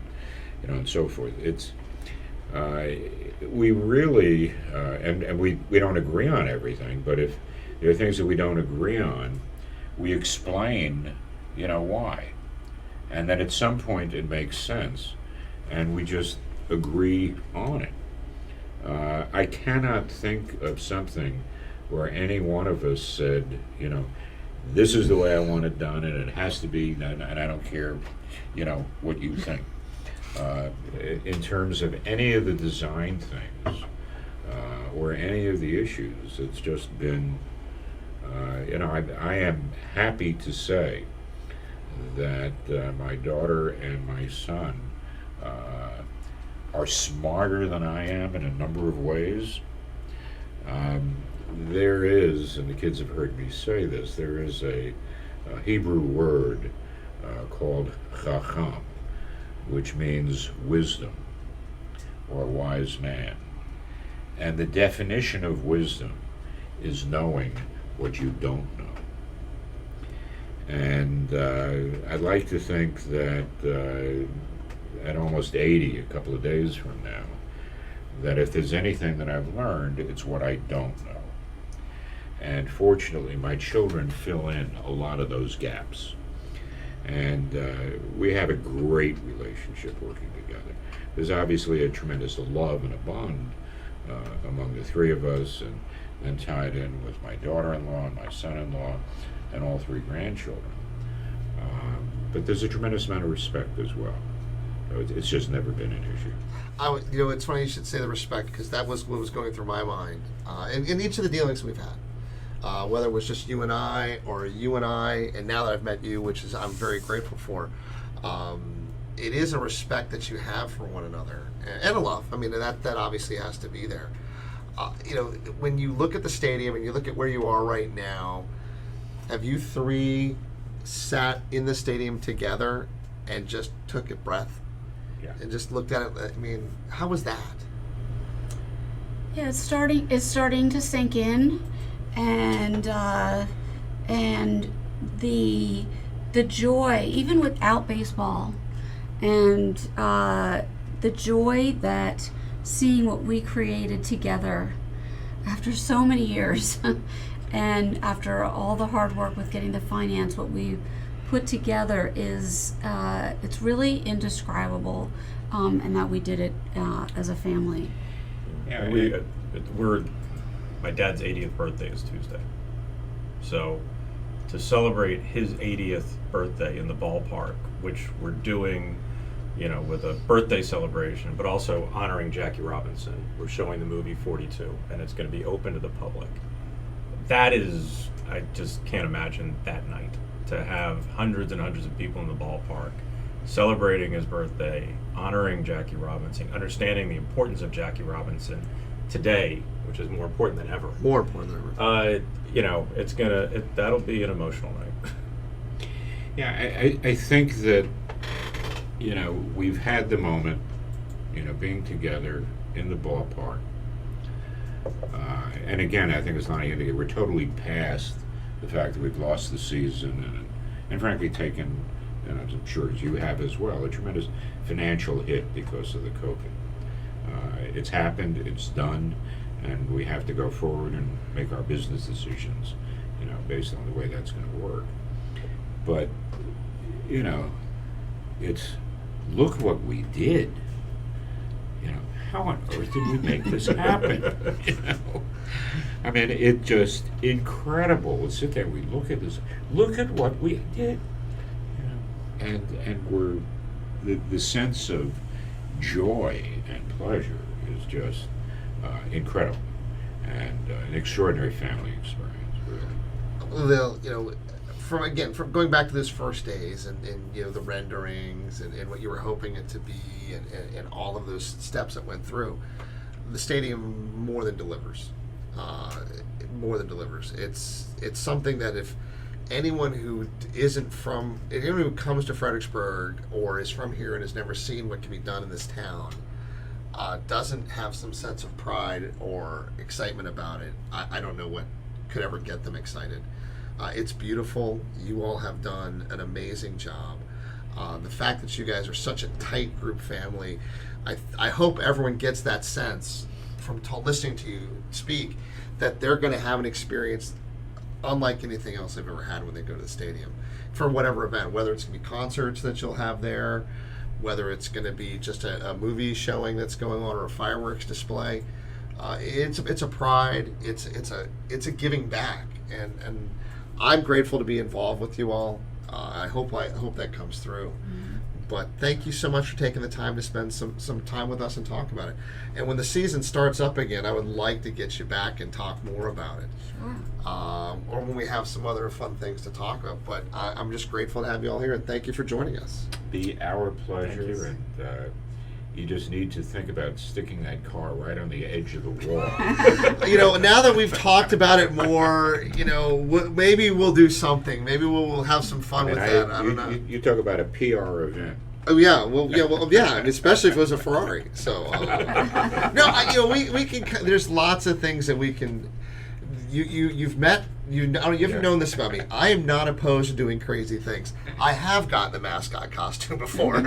and so forth. It's we really and we don't agree on everything, but if there are things that we don't agree on, we explain why, and then at some point it makes sense, and we just agree on it. I cannot think of something where any one of us said, this is the way I want it done, and it has to be, and I don't care, what you think. In terms of any of the design things or any of the issues, it's just been, I am happy to say that my daughter and my son are smarter than I am in a number of ways. There is, and the kids have heard me say this, there is a Hebrew word called chacham, which means wisdom or wise man. And the definition of wisdom is knowing what you don't know. And I'd like to think that at almost 80, a couple of days from now, that if there's anything that I've learned, it's what I don't know. And fortunately, my children fill in a lot of those gaps. And we have a great relationship working together. There's obviously a tremendous love and a bond among the three of us, and then tied in with my daughter-in-law and my son-in-law and all three grandchildren. But there's a tremendous amount of respect as well. It's just never been an issue. It's funny you should say the respect, because that was what was going through my mind in each of the dealings we've had, whether it was just you and I, or you and I, and now that I've met you, which is I'm very grateful for. It is a respect that you have for one another, and a love. I mean, that obviously has to be there. When you look at the stadium and you look at where you are right now, have you three sat in the stadium together and just took a breath? Yeah. And just looked at it? I mean, how was that? Yeah, it's starting to sink in, and the joy, even without baseball, and the joy that seeing what we created together after so many years, and after all the hard work with getting the finance, what we put together is it's really indescribable, and that we did it as a family. Yeah, my dad's 80th birthday is Tuesday, so to celebrate his 80th birthday in the ballpark, which we're doing, with a birthday celebration, but also honoring Jackie Robinson. We're showing the movie 42, and it's going to be open to the public. That is, I just can't imagine that night, to have hundreds and hundreds of people in the ballpark celebrating his birthday, honoring Jackie Robinson, understanding the importance of Jackie Robinson today, which is more important than ever. More important than ever. That'll be an emotional night. Yeah, I think that, we've had the moment, being together in the ballpark. And again, I think it's not even, we're totally past the fact that we've lost the season and frankly taken, as I'm sure as you have as well, a tremendous financial hit because of the COVID. It's happened, it's done, and we have to go forward and make our business decisions, based on the way that's going to work. But, it's, look what we did. How on earth did we make this happen? I mean, it just incredible. We'll sit there, we look at this, look at what we did. And we're, the sense of joy and pleasure is just incredible, and an extraordinary family experience, really. From going back to those first days and the renderings and what you were hoping it to be and all of those steps that went through, the stadium more than delivers. It's something that if anyone who anyone who comes to Fredericksburg or is from here and has never seen what can be done in this town, doesn't have some sense of pride or excitement about it, I don't know what could ever get them excited. It's beautiful. You all have done an amazing job. The fact that you guys are such a tight group family, I hope everyone gets that sense from listening to you speak, that they're going to have an experience unlike anything else they've ever had when they go to the stadium for whatever event, whether it's going to be concerts that you'll have there, whether it's going to be just a movie showing that's going on or a fireworks display. It's a pride. It's a giving back, and I'm grateful to be involved with you all. I hope that comes through. But thank you so much for taking the time to spend some time with us and talk about it. And when the season starts up again, I would like to get you back and talk more about it. Sure. Or when we have some other fun things to talk about. But I'm just grateful to have you all here, and thank you for joining us. Be our pleasure, Thank you. and you just need to think about sticking that car right on the edge of the wall. Now that we've talked about it more, maybe we'll do something. Maybe we'll have some fun with that. I don't know. You talk about a PR event. Oh yeah, yeah, and especially if it was a Ferrari. So we can. There's lots of things that we can. You've met. You've known this about me. I am not opposed to doing crazy things. I have gotten the mascot costume before.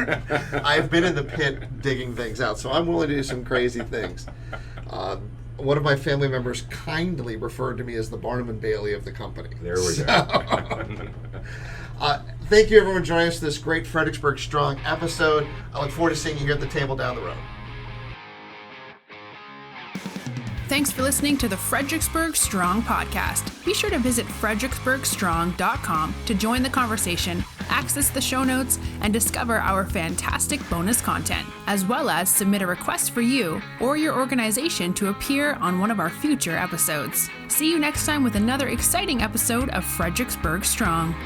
I've been in the pit digging things out, so I'm willing to do some crazy things. One of my family members kindly referred to me as the Barnum and Bailey of the company. There we go. Thank you, everyone, for joining us for this great Fredericksburg Strong episode. I look forward to seeing you here at the table down the road. Thanks for listening to the Fredericksburg Strong podcast. Be sure to visit fredericksburgstrong.com to join the conversation, access the show notes, and discover our fantastic bonus content, as well as submit a request for you or your organization to appear on one of our future episodes. See you next time with another exciting episode of Fredericksburg Strong.